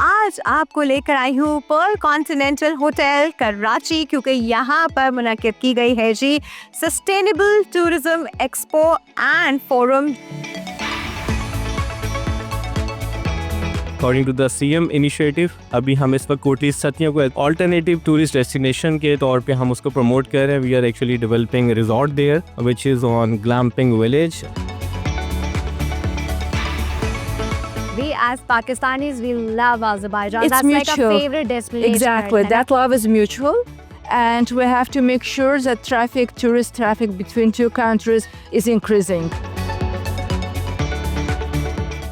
आज आपको लेकर आई हूँ पर्ल कॉन्टिनेंटल होटल कराची, क्योंकि यहाँ पर मुनक्किद की गई है जी sustainable tourism expo and forum. According to the CM initiative अभी हम इस वक्त कोटी सतिया को ऑल्टरनेटिव टूरिस्ट डेस्टिनेशन के तौर पे हम उसको प्रमोट कर रहे हैं। We are actually developing resort there which is on glamping village. We as Pakistanis, we love Azerbaijan. It's That's mutual. like a favorite destination. Exactly. right? That love is mutual. And we have to make sure that tourist traffic between two countries is increasing.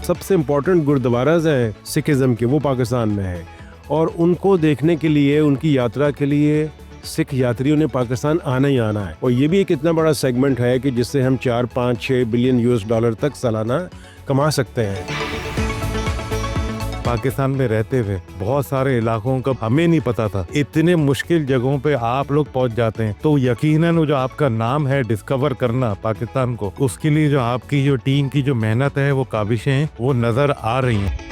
सबसे important gurdwaras हैं Sikhism के, वो पाकिस्तान में हैं और उनको देखने के लिए, उनकी यात्रा के लिए सिख यात्रियों ने पाकिस्तान आना ही आना है। और ये भी एक इतना बड़ा सेगमेंट है कि जिससे हम 4, 5, 6 बिलियन US$ तक सालाना कमा सकते हैं। पाकिस्तान में रहते हुए बहुत सारे इलाकों का हमें नहीं पता था, इतने मुश्किल जगहों पे आप लोग पहुंच जाते हैं। तो यकीनन वो जो आपका नाम है डिस्कवर करना पाकिस्तान को, उसके लिए जो आपकी जो टीम की जो मेहनत है, वो काबिशें हैं, वो नजर आ रही हैं।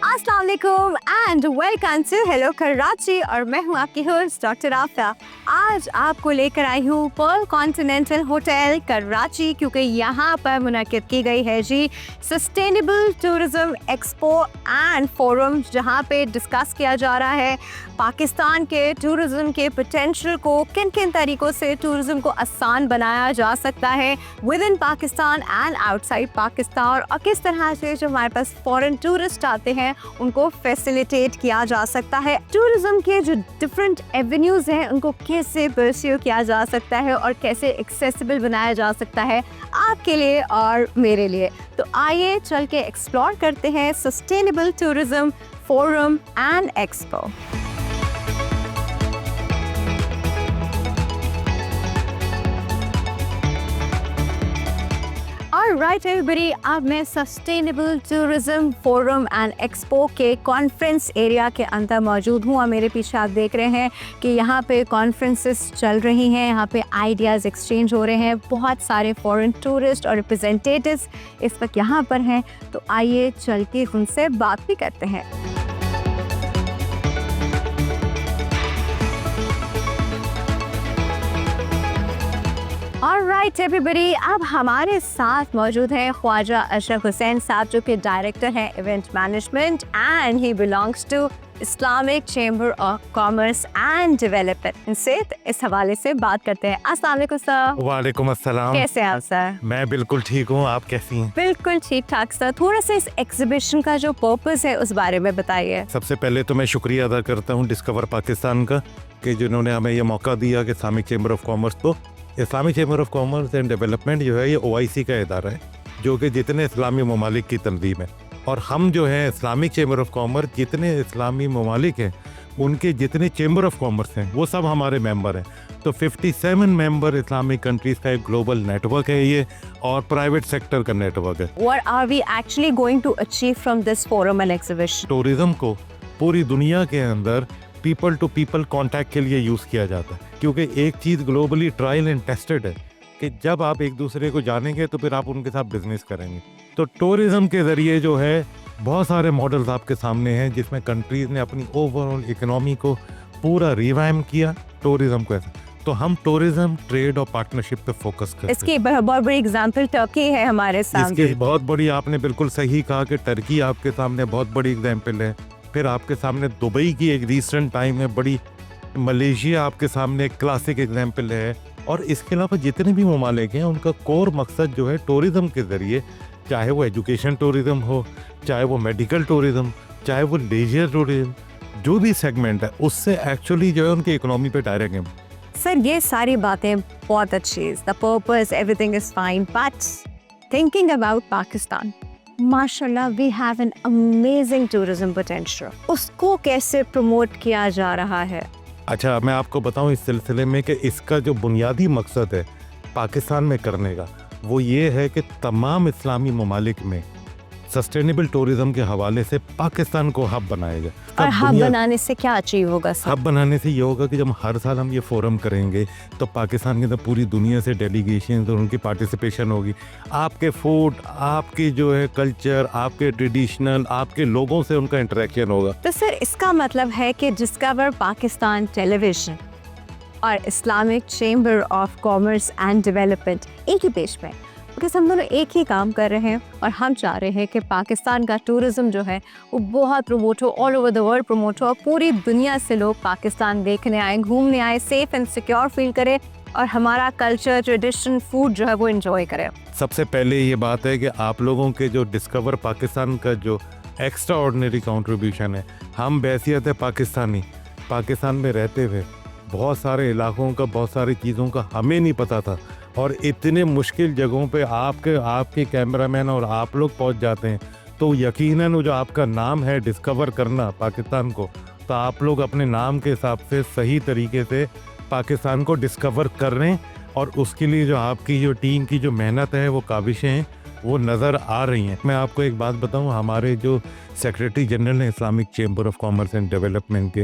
अस्सलामुअलैकुम and welcome to hello Karachi और मैं हूँ आपकी होस्ट डॉक्टर आफिया। आज आपको लेकर आई हूँ पर्ल कॉन्टिनेंटल होटल कराची, क्योंकि यहाँ पर मुनक्किद की गई है जी sustainable tourism expo and forum, जहाँ पे डिस्कस किया जा रहा है पाकिस्तान के टूरिज्म के पोटेंशियल को, किन किन तरीक़ों से टूरिज्म को आसान बनाया जा सकता है with in Pakistan and outside Pakistan, और किस तरह से जो हमारे पास फॉरेन टूरिस्ट आते हैं उनको फैसिलिटेट किया जा सकता है। टूरिज्म के जो डिफरेंट एवेन्यूज़ हैं उनको कैसे परस्यू किया जा सकता है और कैसे एक्सेसिबल बनाया जा सकता है आपके लिए और मेरे लिए। तो आइए चल के एक्सप्लोर करते हैं sustainable tourism forum and expo. Right everybody, अब मैं sustainable tourism forum and expo के कॉन्फ्रेंस एरिया के अंदर मौजूद हूँ और मेरे पीछे आप देख रहे हैं कि यहाँ पे कॉन्फ्रेंसेस चल रही हैं, यहाँ पे आइडियाज़ एक्सचेंज हो रहे हैं। बहुत सारे फॉरेन टूरिस्ट और रिप्रेजेंटेटिव्स इस वक्त यहाँ पर हैं, तो आइए चल के उनसे बात भी करते हैं। ऑलराइट एवरीबॉडी, अब हमारे साथ मौजूद हैं ख्वाजा अशरफ हुसैन साहब, जो कि डायरेक्टर हैं event management and he belongs to Islamic chamber of commerce and development. इनसे इस हवाले से बात करते हैं। अस्सलाम वालेकुम सर। वालेकुम अस्सलाम। कैसे हैं आप सर? मैं बिल्कुल ठीक हूँ, आप कैसी हैं? बिल्कुल ठीक ठाक सर। थोड़ा सा इस एग्जीबिशन का जो पर्पस है उस बारे में बताइए। सबसे पहले तो मैं शुक्रिया अदा करता हूँ डिस्कवर पाकिस्तान का कि जिन्होंने हमें ये मौका दिया कि इस्लामिक चैम्बर ऑफ कॉमर्स को। Islamic chamber of commerce and development जो है ये OIC का इदारा है, जो कि जितने इस्लामी ममालिक की तंजीम है, और हम जो है इस्लामिक चैम्बर ऑफ कॉमर्स, जितने इस्लामी ममालिक हैं उनके जितने चैम्बर ऑफ कॉमर्स हैं वो सब हमारे मेंबर हैं। तो 57 मेंबर इस्लामिक कंट्रीज़ का एक ग्लोबल नेटवर्क है ये, और प्राइवेट सेक्टर का नेटवर्क है। What are we actually going to achieve from this forum and exhibition? Tourism को पूरी दुनिया के अंदर पीपल टू पीपल कांटेक्ट के लिए यूज़ किया जाता है, क्योंकि एक चीज़ ग्लोबली ट्रायल एंड टेस्टेड है कि जब आप एक दूसरे को जानेंगे तो फिर आप उनके साथ बिजनेस करेंगे। तो टूरिज्म के ज़रिए जो है बहुत सारे मॉडल्स आपके सामने हैं, जिसमें कंट्रीज़ ने अपनी ओवरऑल इकोनॉमी को पूरा रिवाइम किया टूरिज्म को। ऐसा तो हम टूरिज्म, ट्रेड और पार्टनरशिप पे फोकस करते हैं। इसकी बहुत बड़ी एग्जांपल टर्की है हमारे सामने। इसकी बहुत बड़ी, आपने बिल्कुल सही कहा कि टर्की आपके सामने बहुत बड़ी एग्जाम्पल है। फिर आपके सामने दुबई की एक रिसेंट टाइम में बड़ी, मलेशिया आपके सामने एक क्लासिक एग्जाम्पल है। और इसके अलावा जितने भी ममालिक हैं उनका कोर मकसद जो है टूरिज्म के ज़रिए, चाहे वो एजुकेशन टूरिज्म हो, चाहे वो मेडिकल टूरिज्म, चाहे वो लेजर टूरिज्म, जो भी सेगमेंट है उससे एक्चुअली जो है उनकी इकोनॉमी पे डायरेक्ट है। सर ये सारी बातें बहुत अच्छी है, the purpose everything is fine, but thinking about Pakistan, माशाल्लाह we have an amazing tourism potential, उसको कैसे प्रमोट किया जा रहा है? अच्छा, मैं आपको बताऊं इस सिलसिले में कि इसका जो बुनियादी मकसद है पाकिस्तान में करने का, वो ये है कि तमाम इस्लामी ममालिक में सस्टेनेबल टूरिज्म के हवाले से पाकिस्तान को हब बनाएगा। और तब हब दुनिया- बनाने से क्या अचीव होगा सर? हब बनाने से ये होगा कि जब हर साल हम ये फोरम करेंगे तो पाकिस्तान के अंदर पूरी दुनिया से डेलीगेशन और उनकी पार्टिसिपेशन होगी। आपके फूड, आपकी जो है कल्चर, आपके ट्रेडिशनल, आपके लोगों से उनका इंटरेक्शन होगा। तो सर इसका मतलब है कि डिस्कवर पाकिस्तान टेलीविजन और Islamic chamber of commerce and development एक ही पेज पे, बिकॉज हम दोनों एक ही काम कर रहे हैं और हम चाह रहे हैं कि पाकिस्तान का टूरिज्म जो है वो बहुत प्रमोट हो, all over the world promote हो और पूरी दुनिया से लोग पाकिस्तान देखने आए, घूमने आए, सेफ एंड सिक्योर फील करें और हमारा कल्चर, ट्रेडिशन, फूड जो है वो एंजॉय करें। सबसे पहले ये बात है कि आप लोगों के जो डिस्कवर पाकिस्तान का जो एक्स्ट्रा ऑर्डिनरी कॉन्ट्रीब्यूशन है, हम बैसियत है पाकिस्तानी, पाकिस्तान में रहते हुए बहुत सारे इलाकों का, बहुत सारी चीज़ों का हमें नहीं पता था और इतने मुश्किल जगहों पे आपके कैमरामैन और आप लोग पहुंच जाते हैं, तो यकीनन वो जो आपका नाम है डिस्कवर करना पाकिस्तान को, तो आप लोग अपने नाम के हिसाब से सही तरीके से पाकिस्तान को डिस्कवर कर रहे हैं और उसके लिए जो आपकी जो टीम की जो मेहनत है, वो काविशें हैं, वो नज़र आ रही हैं। मैं आपको एक बात बताऊं, हमारे जो सेक्रेटरी जनरल हैं Islamic chamber of commerce and development के,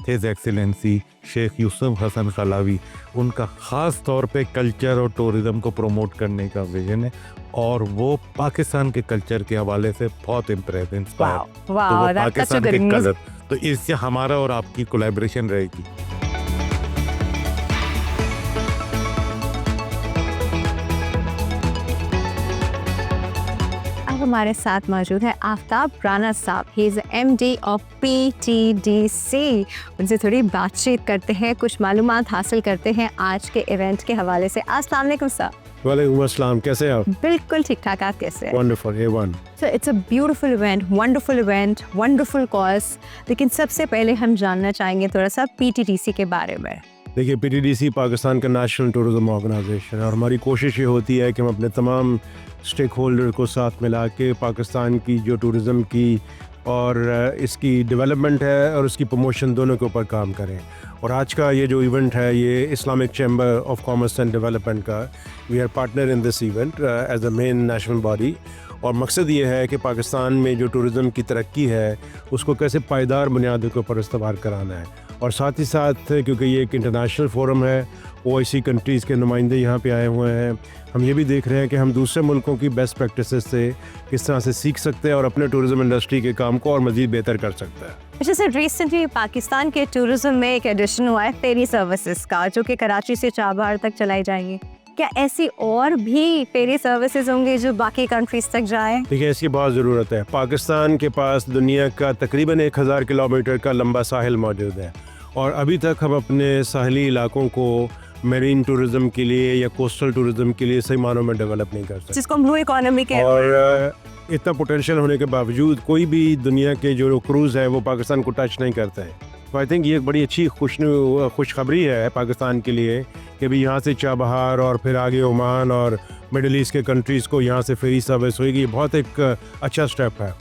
हिज एक्सीलेंसी शेख यूसुफ हसन खलावी, उनका ख़ास तौर पे कल्चर और टूरिज़्म को प्रमोट करने का विजन है और वो पाकिस्तान के कल्चर के हवाले से बहुत इम्प्रेस इंस्पायर, तो वो wow, that's such a Pakistan good के न्यूज़। कलर, तो इससे हमारा और आपकी कोलैबोरेशन रहेगी। अब हमारे साथ मौजूद है आफ्ताब राना साहब, he is MD of PTDC। उनसे थोड़ी बातचीत करते हैं, कुछ मालूमात हासिल करते हैं आज के इवेंट के हवाले से। अस्सलाम वालेकुम सर। वालेकुम अस्सलाम, कैसे हैं आप? बिल्कुल ठीक ठाक, आप कैसे हैं? Wonderful, A1। So it's a beautiful event, wonderful cause. लेकिन सबसे पहले हम जानना चाहेंगे थोड़ा सा PTDC के बारे में। देखिए, PTDC पाकिस्तान का नेशनल टूरिज्म ऑर्गेनाइजेशन है और हमारी कोशिश ये होती है कि हम अपने तमाम स्टेक होल्डर को साथ मिला के पाकिस्तान की जो टूरिज़म की और इसकी डेवलपमेंट है और उसकी प्रमोशन दोनों के ऊपर काम करें। और आज का ये जो इवेंट है, ये Islamic chamber of commerce and development का, we are partner in this event as a main national body. और मकसद ये है कि पाकिस्तान में जो टूरिज़म की तरक्की है उसको कैसे पायदार बुनियादों के ऊपर इस्तेमाल कराना है। और साथ ही साथ क्योंकि ये एक इंटरनेशनल फोरम है, OIC कंट्रीज़ के नुमाइंदे यहाँ पे आए हुए हैं, हम ये भी देख रहे हैं कि हम दूसरे मुल्कों की बेस्ट प्रैक्टिसेस से किस तरह से सीख सकते हैं और अपने टूरिज़म इंडस्ट्री के काम को और मज़ीद बेहतर कर सकते हैं। अच्छा सर, रिसेंटली पाकिस्तान के टूरिज्म में एक एडिशन हुआ है फेरी सर्विसेज का, जो कि कराची से चाबहार तक चलाई जाएंगी। क्या ऐसी और भी फेरी सर्विसेज होंगे जो बाकी कंट्रीज तक जाए? देखिए, इसकी बहुत ज़रूरत है। पाकिस्तान के पास दुनिया का तकरीबन 1000 किलोमीटर का लंबा साहिल मौजूद है और अभी तक हम अपने साहली इलाकों को मेरीन टूरिज़म के लिए या कोस्टल टूरिज़म के लिए सही मानों में डेवलप नहीं कर सकते। जिसको हम ब्लू इकोनॉमी के और इतना पोटेंशियल होने के बावजूद कोई भी दुनिया के जो क्रूज़ है वो पाकिस्तान को टच नहीं करते हैं। तो आई थिंक ये एक बड़ी अच्छी खुशखबरी है पाकिस्तान के लिए कि भी यहाँ से चाबहार और फिर आगे ओमान और मिडल ईस्ट के कंट्रीज़ को यहाँ से फेरी सर्विस होगी। बहुत एक अच्छा स्टेप है।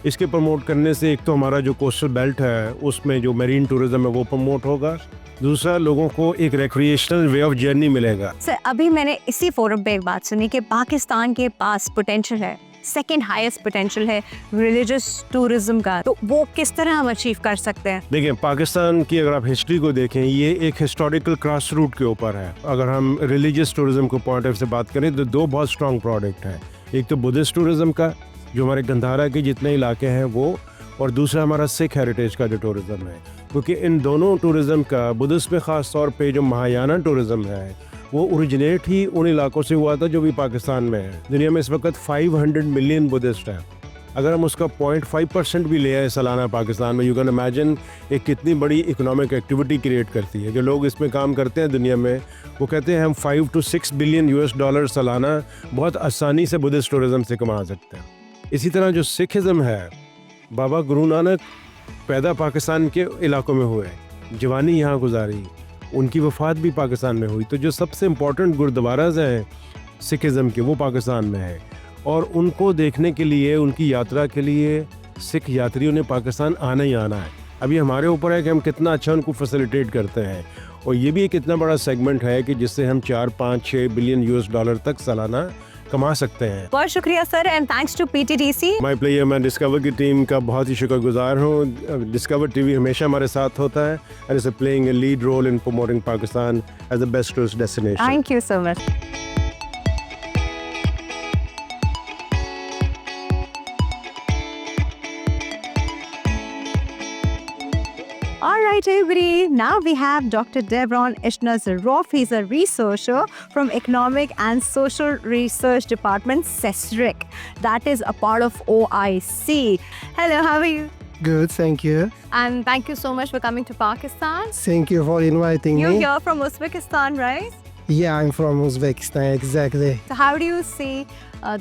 इसके प्रमोट करने से एक तो हमारा जो कोस्टल बेल्ट है उसमें जो मेरीन टूरिज़्म है वो प्रमोट होगा, दूसरा लोगों को एक रिक्रिएशनल वे ऑफ जर्नी मिलेगा। सर, अभी मैंने इसी फोरम पे एक बात सुनी कि पाकिस्तान के पास पोटेंशियल है, सेकंड हाईएस्ट पोटेंशियल है रिलीजियस टूरिज्म का, तो वो किस तरह हम अचीव कर सकते हैं? देखिए, पाकिस्तान की अगर आप हिस्ट्री को देखें, ये एक हिस्टोरिकल क्रॉस रूट के ऊपर है। अगर हम रिलीजियस टूरिज्म को पॉइंट ऑफ से बात करें तो दो बहुत स्ट्रॉन्ग प्रोडक्ट हैं। एक तो बुद्धिस्ट टूरिज्म का, जो हमारे गंधारा के जितने इलाके हैं वो, और दूसरा हमारा सिख हेरिटेज का जो टूरिज़म है। क्योंकि इन दोनों टूरिज़म का, बुद्धिस्ट में ख़ास तौर पे जो महायाना टूरिज़म है वो ओरिजिनेट ही उन इलाकों से हुआ था जो भी पाकिस्तान में है। दुनिया में इस वक्त 500 मिलियन बुद्धिस्ट हैं। अगर हम उसका 0.5% भी ले आए सालाना पाकिस्तान में, यू कैन इमेजिन एक कितनी बड़ी इकोनॉमिक एक्टिविटी क्रिएट करती है। जो लोग इसमें काम करते हैं दुनिया में, वो कहते हैं हम 5 to 6 बिलियन US$ सालाना बहुत आसानी से बुद्धिस्ट टूरिज़म से कमा सकते हैं। इसी तरह जो सिखिज़म है, बाबा गुरु नानक पैदा पाकिस्तान के इलाकों में हुए, जवानी यहाँ गुजारी, उनकी वफ़ात भी पाकिस्तान में हुई। तो जो सबसे इम्पोर्टेंट गुरुद्वाराज़ हैं सिखिज़म के, वो पाकिस्तान में है और उनको देखने के लिए, उनकी यात्रा के लिए सिख यात्रियों ने पाकिस्तान आना ही आना है। अभी हमारे ऊपर है कि हम कितना अच्छा उनको फैसिलिटेट करते हैं। और ये भी एक इतना बड़ा सेगमेंट है कि जिससे हम 4, 5, 6 बिलियन US$ तक सालाना कमा सकते हैं। बहुत शुक्रिया sir and thanks to PTDC। My player, मैं डिस्कवर की टीम का बहुत ही शुक्रगुजार हूँ। डिस्कवर टीवी हमेशा हमारे साथ होता है and is playing a lead role in promoting Pakistan as the best tourist destination. Thank you so much. All right, everybody. Now we have Dr. Devron Ishnazarov. He's a researcher from Economic and Social Research Department, CESRIC. That is a part of OIC. Hello, how are you? Good, thank you. And thank you so much for coming to Pakistan. Thank you for inviting You're me. here from Uzbekistan, right? Yeah, I'm from Uzbekistan, exactly. So how do you see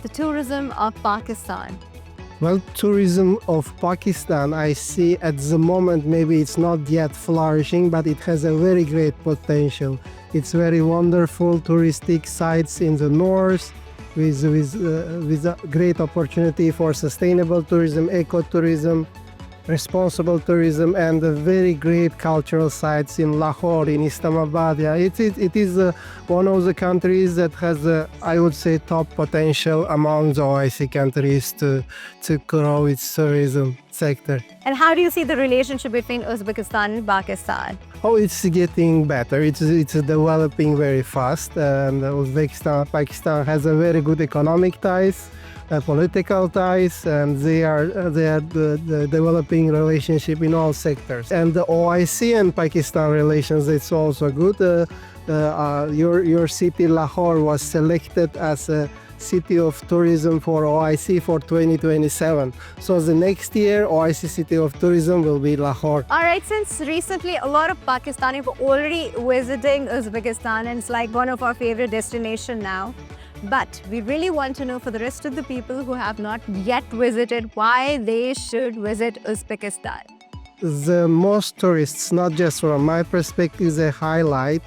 the tourism of Pakistan? Well, tourism of Pakistan, I see at the moment maybe it's not yet flourishing, but it has a very great potential. It's very wonderful touristic sites in the north with a great opportunity for sustainable tourism, ecotourism, responsible tourism, and a very great cultural sites in Lahore, in Islamabad. Yeah, it is one of the countries that has, I would say, top potential among the OIC countries to grow its tourism sector. And how do you see the relationship between Uzbekistan and Pakistan? Oh, it's getting better. It's developing very fast, and Uzbekistan, Pakistan has a very good economic ties, political ties, and they are developing relationship in all sectors. And the OIC and Pakistan relations, it's also good. Your city Lahore was selected as a City of Tourism for OIC for 2027. So the next year, OIC City of Tourism will be Lahore. All right, since recently a lot of Pakistani were already visiting Uzbekistan and it's like one of our favorite destinations now. But we really want to know for the rest of the people who have not yet visited why they should visit Uzbekistan. The most tourists, not just from my perspective, they highlight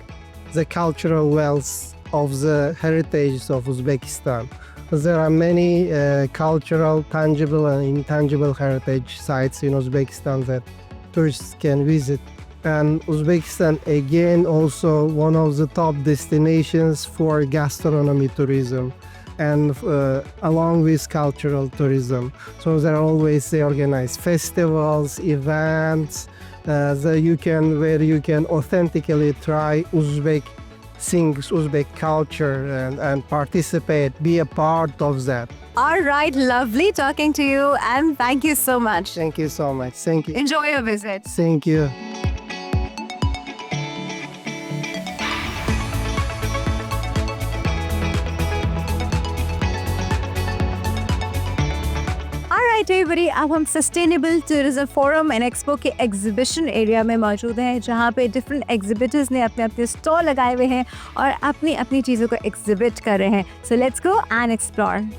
the cultural wealth of the heritage of Uzbekistan. There are many cultural, tangible and intangible heritage sites in Uzbekistan that tourists can visit. And Uzbekistan, again, also one of the top destinations for gastronomy tourism and along with cultural tourism. So they organize festivals, events, where you can authentically try Uzbek things, Uzbek culture, and participate, be a part of that. All right, lovely talking to you and thank you so much. Thank you so much. Thank you. Enjoy your visit. Thank you. Alright everybody, अब हम sustainable tourism forum and expo के exhibition area में मौजूद हैं जहाँ पे different exhibitors ने अपने अपने स्टॉल लगाए हुए हैं और अपनी अपनी चीज़ों को एग्जिबिट कर रहे हैं. So let's go and explore.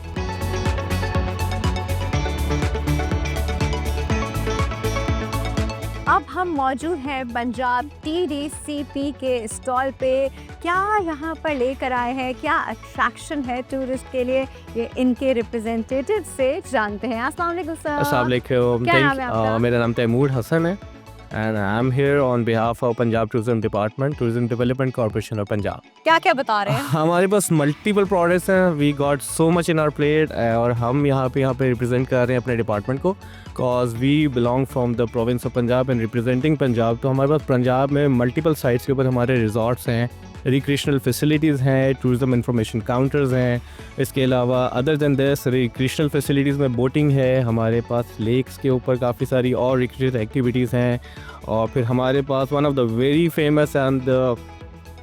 अब हम मौजूद हैं पंजाब TDCP के स्टॉल पे. क्या यहाँ पर लेकर आए हैं, क्या अट्रैक्शन है टूरिस्ट के लिए, ये इनके रिप्रेजेंटेटिव से जानते हैं. अस्सलाम वालेकुम सर. अस्सलाम वालेकुम. क्या नाम है आपका? मेरा नाम तैमूर हसन है and I'm here on behalf of Punjab Tourism Department, Tourism Development Corporation of Punjab. क्या क्या बता रहे हैं? हमारे पास मल्टीपल प्रोडक्ट्स हैं. We got so much in our plate और हम यहाँ पे रिप्रेजेंट कर रहे हैं अपने डिपार्टमेंट को because we belong from the province of Punjab and representing Punjab. तो हमारे पास पंजाब में मल्टीपल साइट्स के ऊपर हमारे रिजॉर्ट्स हैं, रिक्रिएशनल फैसिलिटीज़ हैं, टूरिज्म इंफॉर्मेशन काउंटर्स हैं. इसके अलावा other than this recreational facilities में बोटिंग है, हमारे पास लेक्स के ऊपर काफ़ी सारी और रिक्रिएशनल एक्टिविटीज़ हैं. और फिर हमारे पास one of the very famous and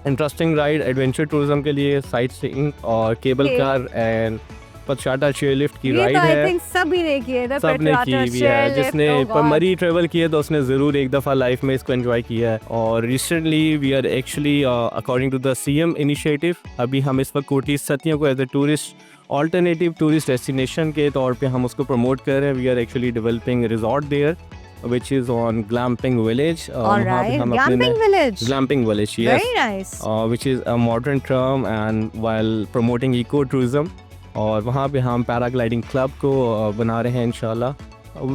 interesting ride adventure tourism के लिए साइट सीइंग और केबल कार एंड पतशाटा चेयरलिफ्ट की राइड है. सभी ने की है. सबने की हुई है. जिसने मरी ट्रेवल किया तो उसने ज़रूर एक दफ़ा लाइफ में इसको एंजॉय किया है. और recently we are actually according to the CM initiative अभी हम इस वक्त कोटी सतियों को as a tourist alternative tourist destination के तौर पे हम उसको प्रमोट कर रहे हैं. We are actually developing resort there which is on Glamping Village. All right, Glamping Village. Glamping Village, yes. Very nice. Which is a modern term and while promoting eco-tourism. और वहाँ पे हम पैराग्लाइडिंग क्लब को बना रहे हैं इंशाल्लाह.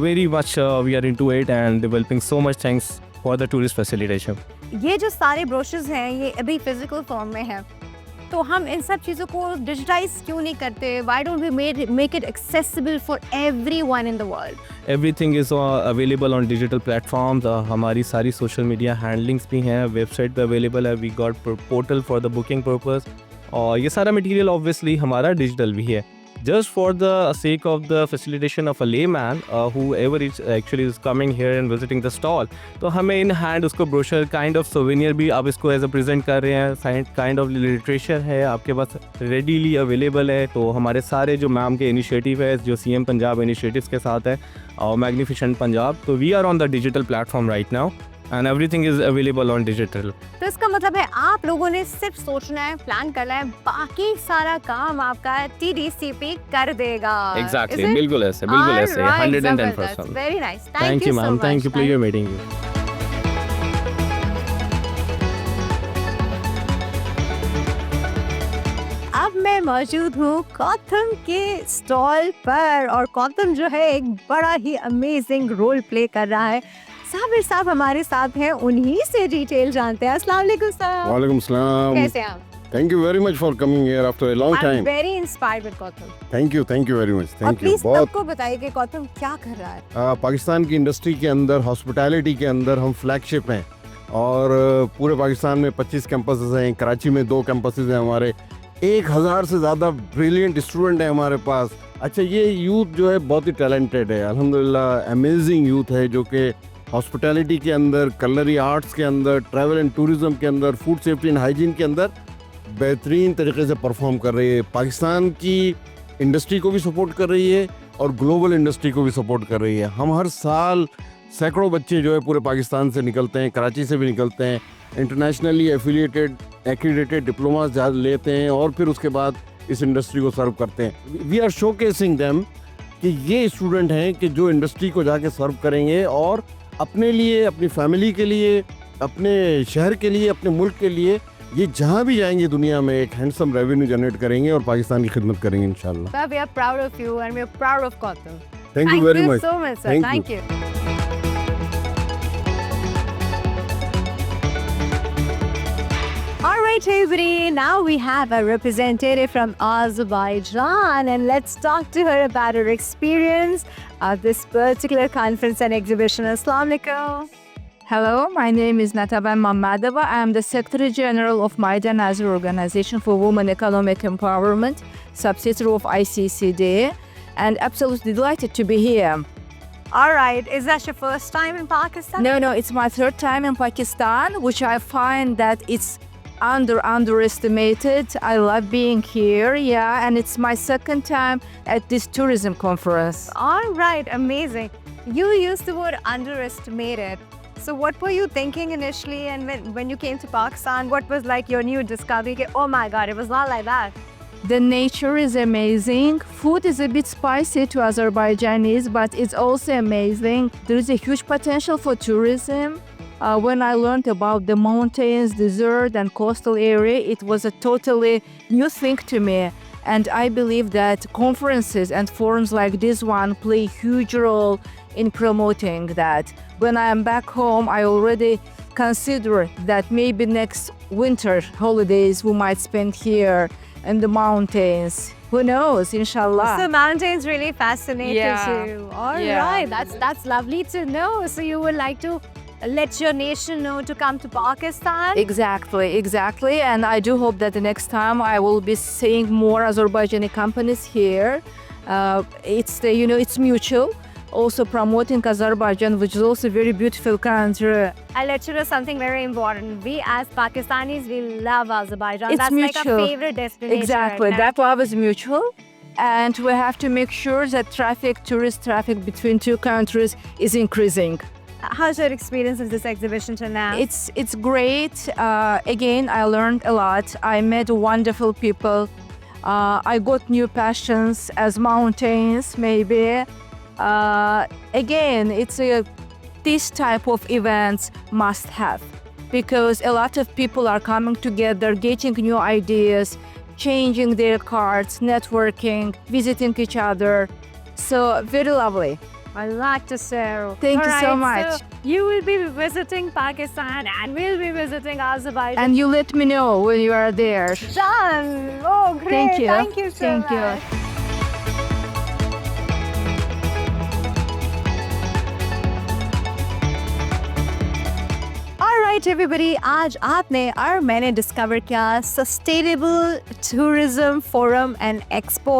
Very much we are into it and developing so much thanks for the tourist facilitation. ये जो सारे ब्रोशर्स हैं ये अभी फिजिकल फॉर्म में है. तो हम इन सब चीज़ों को डिजिटाइज क्यों नहीं करते? Why don't we make it accessible for everyone in the world? Everything is available on digital platforms. हमारी सारी सोशल मीडिया हैंडलिंग्स भी हैं, वेबसाइट पे अवेलेबल है। We got portal for the booking purpose, और ये सारा मटेरियल ऑब्वियसली हमारा डिजिटल भी है। Just for the sake of the facilitation of a layman, whoever is coming here and visiting the stall, तो हमें in hand उसको brochure kind of souvenir भी आप इसको as a present कर रहे हैं, kind of literature है आपके पास readily available है। तो हमारे सारे जो मैम के इनिशिएटिव है, जो CM पंजाब इनिशिएटिव्स के साथ है और मैग्निफिसेंट पंजाब, तो we are on the digital platform right now and everything is available on digital। तो इसका मतलब है आप लोगों ने सिर्फ सोचना है, प्लान करना है, बाकी सारा काम आपका TDCP कर देगा। Exactly, बिल्कुल ऐसे, 110%। Very nice, Thank you so ma'am, much. thank you, pleasure meeting you। अब मैं मौजूद हूँ गौतम के स्टॉल पर, और गौतम जो है एक बड़ा ही अमेजिंग रोल प्ले कर रहा है। साबिर साहब हमारे साथ हैं, उन्हीं से डिटेल जानते हैं। अस्सलाम वालेकुम सर। वालेकुम सलाम। कैसे हैं आप? Thank you very much for coming here after a long I'm time. very inspired with Gautam. Thank you very much. और Thank you. प्लीज बहुत सबको बताइए कि गौतम क्या कर रहा है। पाकिस्तान की इंडस्ट्री के अंदर, हॉस्पिटैलिटी के अंदर हम फ्लैगशिप हैं, और पूरे पाकिस्तान में 25 कैंपसेस हैं। कराची में 2 कैंपसेस हैं हमारे। 1000 से ज़्यादा ब्रिलियंट स्टूडेंट हैं हमारे पास। अच्छा, ये यूथ जो है बहुत ही टैलेंटेड है, अल्हम्दुलिल्लाह अमेजिंग यूथ है, जो कि हॉस्पिटैलिटी के अंदर, कलरी आर्ट्स के अंदर, ट्रैवल एंड टूरिज्म के अंदर, फूड सेफ्टी एंड हाइजीन के अंदर बेहतरीन तरीके से परफॉर्म कर रही है। पाकिस्तान की इंडस्ट्री को भी सपोर्ट कर रही है और ग्लोबल इंडस्ट्री को भी सपोर्ट कर रही है। हम हर साल सैकड़ों बच्चे जो है पूरे पाकिस्तान से निकलते हैं, कराची से भी निकलते हैं, इंटरनेशनली एफिलिएटेड एक्रीडेटेड डिप्लोमास लेते हैं, और फिर उसके बाद इस इंडस्ट्री को सर्व करते हैं। वी आर शोकेसिंग देम कि ये स्टूडेंट हैं कि जो इंडस्ट्री को जाके सर्व करेंगे और अपने लिए, अपनी फैमिली के लिए, अपने शहर के लिए, अपने मुल्क के लिए, ये जहाँ भी जाएंगे दुनिया में एक हैंडसम रेवेन्यू जनरेट करेंगे और पाकिस्तान की खिदमत करेंगे इंशाल्लाह। We are proud of you and we are proud of Gautam. Thank you very much. so much, sir. Thank you. All right, everybody. Now we have a representative from Azerbaijan, and let's talk to her about her experience at this particular conference and exhibition. Assalamu alaikum. Hello, my name is Nataban Mamadova. I am the Secretary General of Maidan Azur Organization for Women Economic Empowerment, subsidiary of ICCD, and absolutely delighted to be here. All right. Is that your first time in Pakistan? No, it's my 3rd time in Pakistan, which I find that it's underestimated. I love being here, yeah, and it's my 2nd time at this tourism conference. All right. Amazing. You used the word underestimated. So what were you thinking initially, and when you came to Pakistan, what was like your new discovery? Ke, oh my God, it was not like that. The nature is amazing. Food is a bit spicy to Azerbaijanis, but it's also amazing. There is a huge potential for tourism. When I learned about the mountains, desert, and coastal area, it was a totally new thing to me. And I believe that conferences and forums like this one play a huge role in promoting that. When I am back home, I already consider that maybe next winter holidays we might spend here in the mountains. Who knows, inshallah. So mountains really fascinated Yeah. you. All Yeah. right, that's lovely to know. So you would like to let your nation know to come to Pakistan? Exactly. And I do hope that the next time I will be seeing more Azerbaijani companies here. It's mutual. Also promoting Azerbaijan, which is also a very beautiful country. I'll let you know something very important. We as Pakistanis, we love Azerbaijan. It's That's like mutual. our favorite destination. Exactly. right now. That love is mutual. And we have to make sure that tourist traffic between two countries is increasing. How's your experience of this exhibition till now? It's great. Again, I learned a lot. I met wonderful people. I got new passions as mountains, maybe. Again, this type of events must have, because a lot of people are coming together, getting new ideas, changing their cards, networking, visiting each other. So very lovely. I like to say. Thank you so Alright, much. So you will be visiting Pakistan and we'll be visiting Azerbaijan. And you let me know when you are there. Done. Oh, great. Thank you. Thank you so Thank you. much. Alright everybody, आज आपने और मैंने discover किया sustainable tourism forum and expo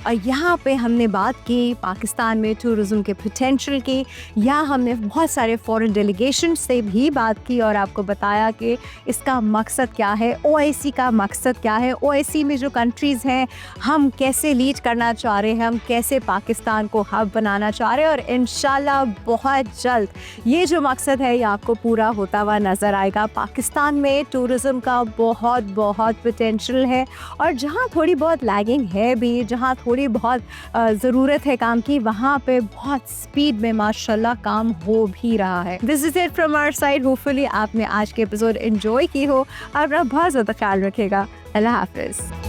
और यहाँ पे हमने बात की पाकिस्तान में टूरिज्म के पोटेंशियल की। यहाँ हमने बहुत सारे फॉरेन डेलीगेशन से भी बात की और आपको बताया कि इसका मकसद क्या है, OIC का मकसद क्या है, OIC में जो कंट्रीज़ हैं हम कैसे लीड करना चाह रहे हैं, हम कैसे पाकिस्तान को हब बनाना चाह रहे हैं और इंशाल्लाह बहुत जल्द ये जो मकसद है ये आपको पूरा होता हुआ नज़र आएगा। पाकिस्तान में टूरिज़्म का बहुत बहुत पोटेंशियल है और जहाँ थोड़ी बहुत लैगिंग है भी, जहाँ थोड़ी बहुत ज़रूरत है काम की, वहाँ पे बहुत स्पीड में माशाल्लाह काम हो भी रहा है। This is it from our side. Hopefully आपने आज के एपिसोड एंजॉय की हो। अपना बहुत ज़्यादा ख्याल रखिएगा। अल्लाह हाफिज़।